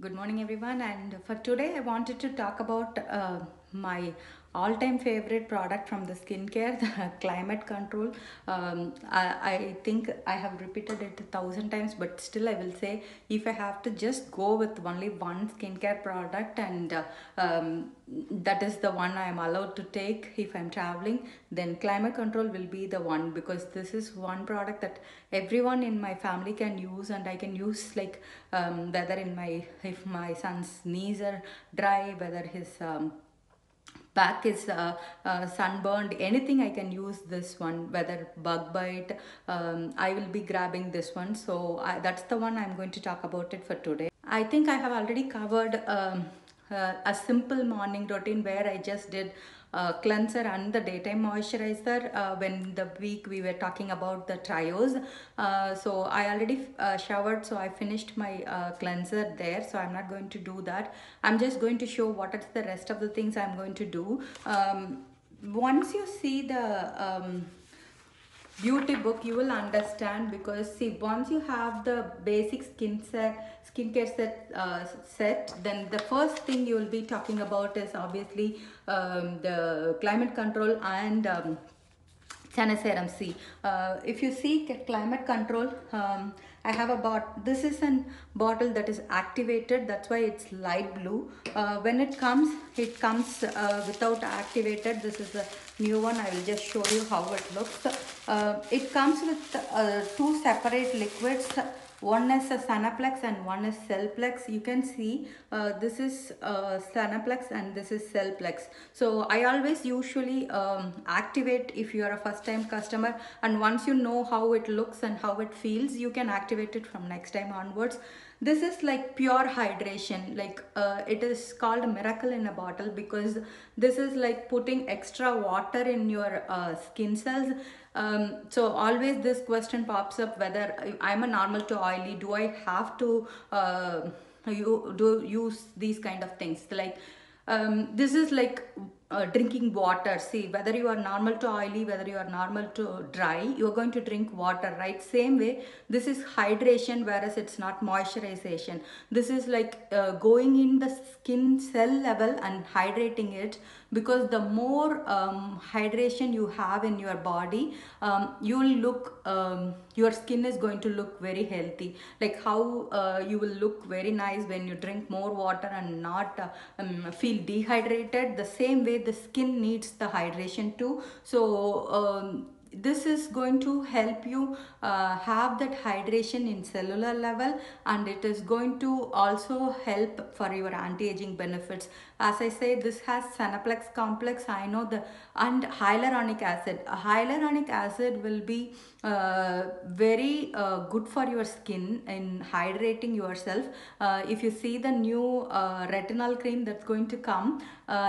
Good morning, everyone. And for today, I wanted to talk about my all-time favorite product from the skincare, the Climate Control. I think I have repeated it 1,000 times, but still, I will say if I have to just go with only one skincare product, and that is the one I am allowed to take if I'm traveling, then Climate Control will be the one, because this is one product that everyone in my family can use, and I can use like whether in my if my son's knees are dry, whether his back is sunburned, anything I can use this one, whether bug bite, I will be grabbing this one. So that's the one I'm going to talk about it for today. I think I have already covered a simple morning routine where I just did cleanser and the daytime moisturizer when the week we were talking about the trios. So I already showered, so I finished my cleanser there. So I'm not going to do that. I'm just going to show what is the rest of the things I'm going to do. Once you see the beauty book, you will understand, because see, once you have the basic skincare set, then the first thing you will be talking about is obviously the Climate Control and Sanaserum C. If you see Climate Control, I have a this is a bottle that is activated, that's why it's light blue. When it comes without activated. This is a new one. I will just show you how it looks. It comes with two separate liquids. One is a Sanaplex and one is Cellplex. You can see this is Sanaplex and this is Cellplex. So I always usually activate if you are a first time customer, and once you know how it looks and how it feels, you can activate it from next time onwards. This is like pure hydration, like it is called miracle in a bottle, because this is like putting extra water in your skin cells. So always this question pops up, whether I'm a normal to oily, do I have to you do use these kind of things, like this is like drinking water. See, whether you are normal to oily, whether you are normal to dry, you are going to drink water, right? Same way, this is hydration, whereas it's not moisturization. This is like going in the skin cell level and hydrating it, because the more hydration you have in your body, you will look your skin is going to look very healthy. Like how you will look very nice when you drink more water and not feel dehydrated. The same way the skin needs the hydration too. So this is going to help you have that hydration in cellular level, and it is going to also help for your anti-aging benefits. As I say, this has Sanaplex complex, I know, the and hyaluronic acid. Hyaluronic acid will be very good for your skin in hydrating yourself. If you see the new retinol cream that's going to come,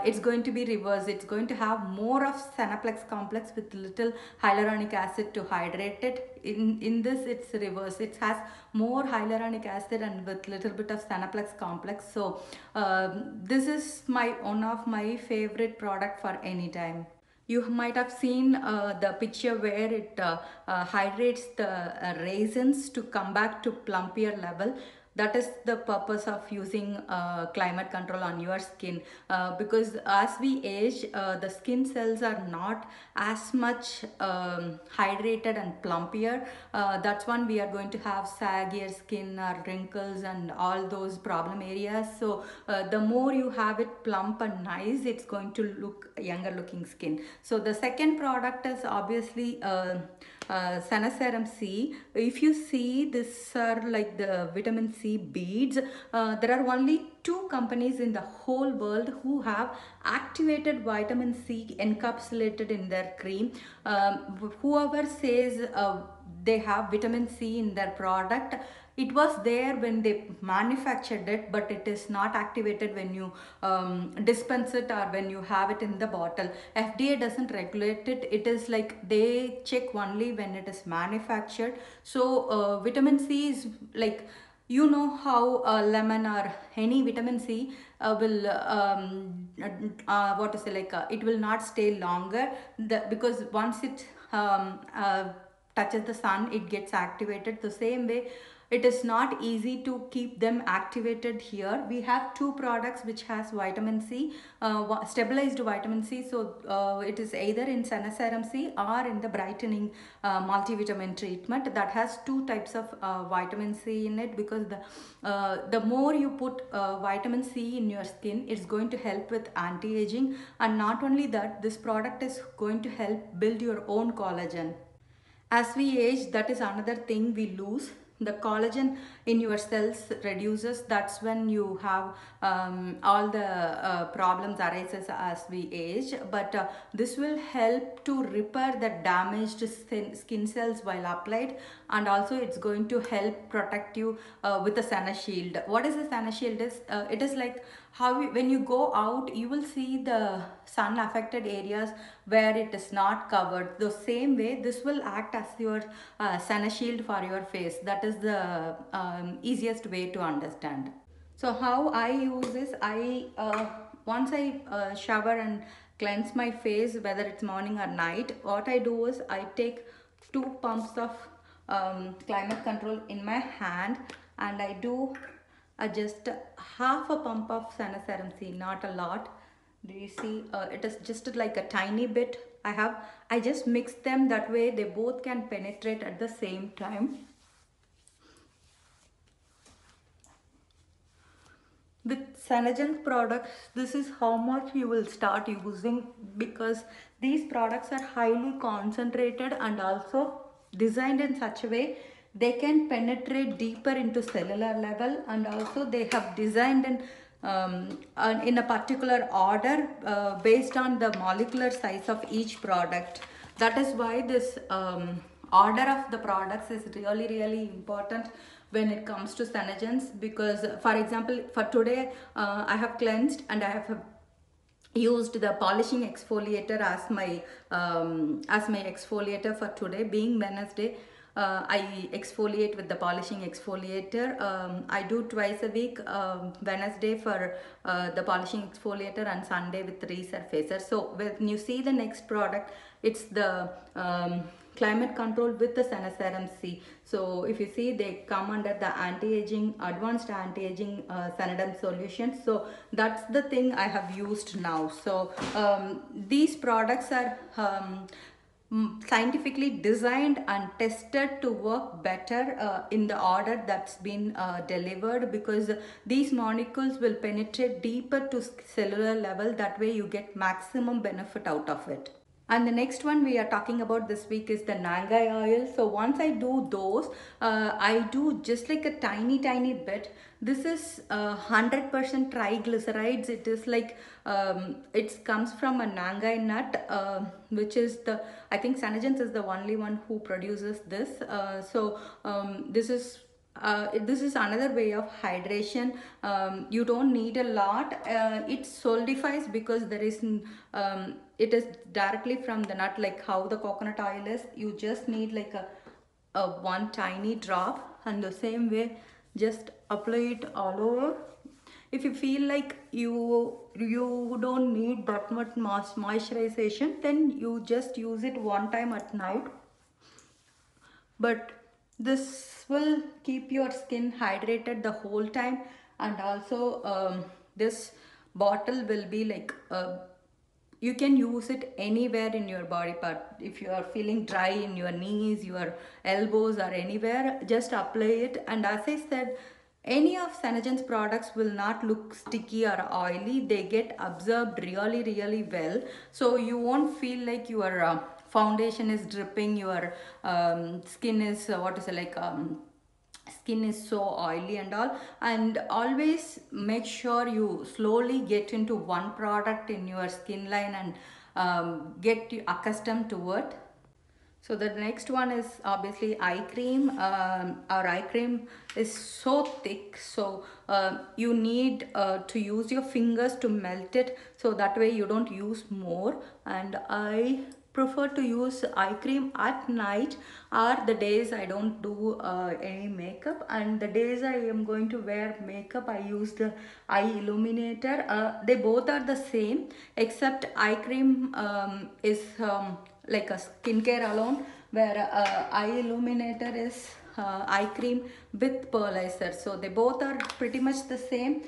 it's going to be reverse. It's going to have more of Sanaplex complex with little hyaluronic acid to hydrate it. In this, it's reverse. It has more hyaluronic acid and with little bit of Sanaplex complex. So this is one of my favorite product for any time. You might have seen the picture where it hydrates the raisins to come back to plumpier level. That is the purpose of using Climate Control on your skin, because as we age, the skin cells are not as much hydrated and plumpier. That's when we are going to have saggier skin or wrinkles and all those problem areas. So the more you have it plump and nice, it's going to look younger looking skin. So the second product is obviously Sanaserum C. If you see, this are like the vitamin C beads. There are only two companies in the whole world who have activated vitamin C encapsulated in their cream. Whoever says they have vitamin C in their product, it was there when they manufactured it, but it is not activated when you dispense it or when you have it in the bottle. FDA doesn't regulate it. It is like they check only when it is manufactured. So vitamin C is like, you know how lemon or any vitamin C will what to say, like it will not stay longer, because once it touches the sun, it gets activated. The same way it is not easy to keep them activated here. We have two products which has vitamin C, stabilized vitamin C. So it is either in Sanaserum C or in the brightening multivitamin treatment that has two types of vitamin C in it, because the more you put vitamin C in your skin, it's going to help with anti-aging. And not only that, this product is going to help build your own collagen. As we age, that is another thing we lose. The collagen in your cells reduces. That's when you have all the problems arises as we age. But this will help to repair the damaged skin cells while applied, and also it's going to help protect you with the Sana Shield. What is the Sana Shield? It is like how when you go out, you will see the sun affected areas where it is not covered. The same way, this will act as your Sana Shield for your face. That is the easiest way to understand. So how I use this, I once I shower and cleanse my face, whether it's morning or night, what I do is I take 2 pumps of climate control in my hand, and I do just half a pump of Sanaserum C, not a lot. Do you see? It is just like a tiny bit. I just mix them, that way they both can penetrate at the same time. With Sanagen products, this is how much you will start using, because these products are highly concentrated and also designed in such a way they can penetrate deeper into cellular level, and also they have designed in a particular order based on the molecular size of each product. That is why this order of the products is really important when it comes to Sanagens, because for example, for today I have cleansed and I have used the polishing exfoliator as my exfoliator for today, being Wednesday. I exfoliate with the polishing exfoliator. I do twice a week, Wednesday for the polishing exfoliator and Sunday with resurfacer. So when you see the next product, it's the climate control with the Sanaserum C. So if you see, they come under the anti-aging, advanced anti-aging Sanadem solution. So that's the thing I have used now. So these products are scientifically designed and tested to work better in the order that's been delivered, because these molecules will penetrate deeper to cellular level. That way you get maximum benefit out of it. And the next one we are talking about this week is the Nangai oil. So once I do those, I do just like a tiny bit. This is 100% triglycerides. It is like it comes from a Nangai nut, which is I think Sanagens is the only one who produces this. This is another way of hydration. You don't need a lot. It solidifies because it is directly from the nut, like how the coconut oil is. You just need like a one tiny drop, and the same way just apply it all over. If you feel like you don't need that much moisturization, then you just use it one time at night. But this will keep your skin hydrated the whole time, and also this bottle will be like you can use it anywhere in your body part. If you are feeling dry in your knees, your elbows, or anywhere, just apply it. And as I said, any of Sanagen's products will not look sticky or oily. They get absorbed really well, so you won't feel like your foundation is dripping, your skin is skin is so oily and all. And always make sure you slowly get into one product in your skin line and get accustomed to it. So the next one is obviously eye cream. Our eye cream is so thick, so you need to use your fingers to melt it, so that way you don't use more. And I prefer to use eye cream at night, or the days I don't do any makeup, and the days I am going to wear makeup, I use the eye illuminator. They both are the same, except eye cream is like a skincare alone, where eye illuminator is eye cream with pearlizer. So they both are pretty much the same,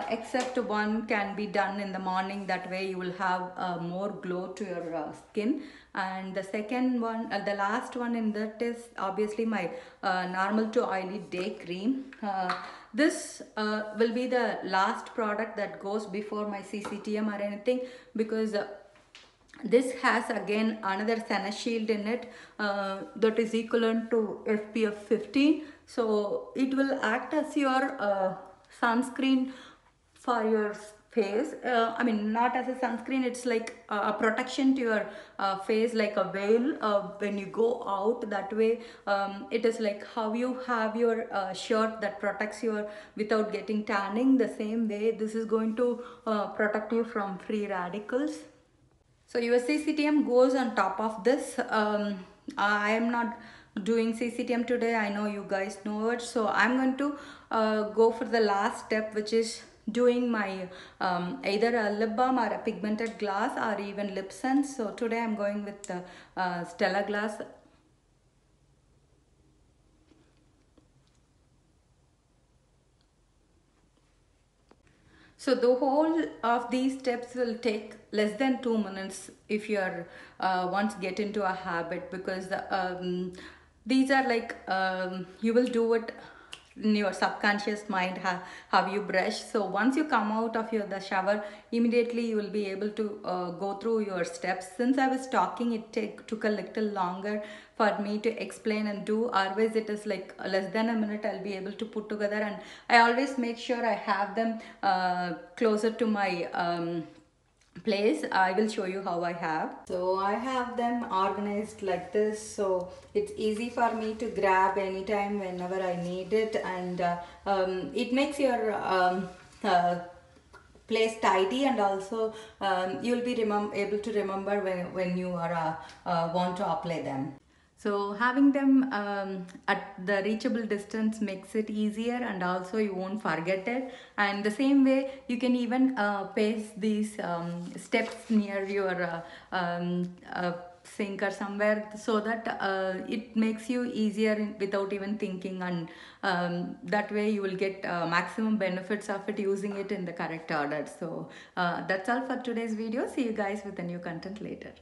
except one can be done in the morning. That way you will have more glow to your skin. And the second one, the last one in that is obviously my normal to oily day cream. This will be the last product that goes before my CCTM or anything, because this has again another Sana shield in it, that is equivalent to SPF 50. So it will act as your sunscreen for your face. I mean, not as a sunscreen, it's like a protection to your face, like a veil when you go out. That way it is like how you have your shirt that protects your without getting tanning. The same way this is going to protect you from free radicals. So your CCTM goes on top of this. I am not doing CCTM today. I know you guys know it. So I'm going to go for the last step, which is doing my either a lip balm or a pigmented gloss or even lip sense. So today I'm going with the Stella Gloss. So the whole of these steps will take less than 2 minutes if you are once get into a habit, because these are like you will do it in your subconscious mind, how you brush. So once you come out of the shower, immediately you will be able to go through your steps. Since I was talking, it took a little longer for me to explain and do. Otherwise it is like less than a minute I'll be able to put together, and I always make sure I have them closer to my place. I will show you how I have. So I have them organized like this, so it's easy for me to grab anytime whenever I need it, and it makes your place tidy, and also you'll be able to remember when you are want to apply them. So having them at the reachable distance makes it easier, and also you won't forget it. And the same way you can even paste these steps near your sink or somewhere, so that it makes you easier without even thinking, and that way you will get maximum benefits of it using it in the correct order. So that's all for today's video. See you guys with a new content later.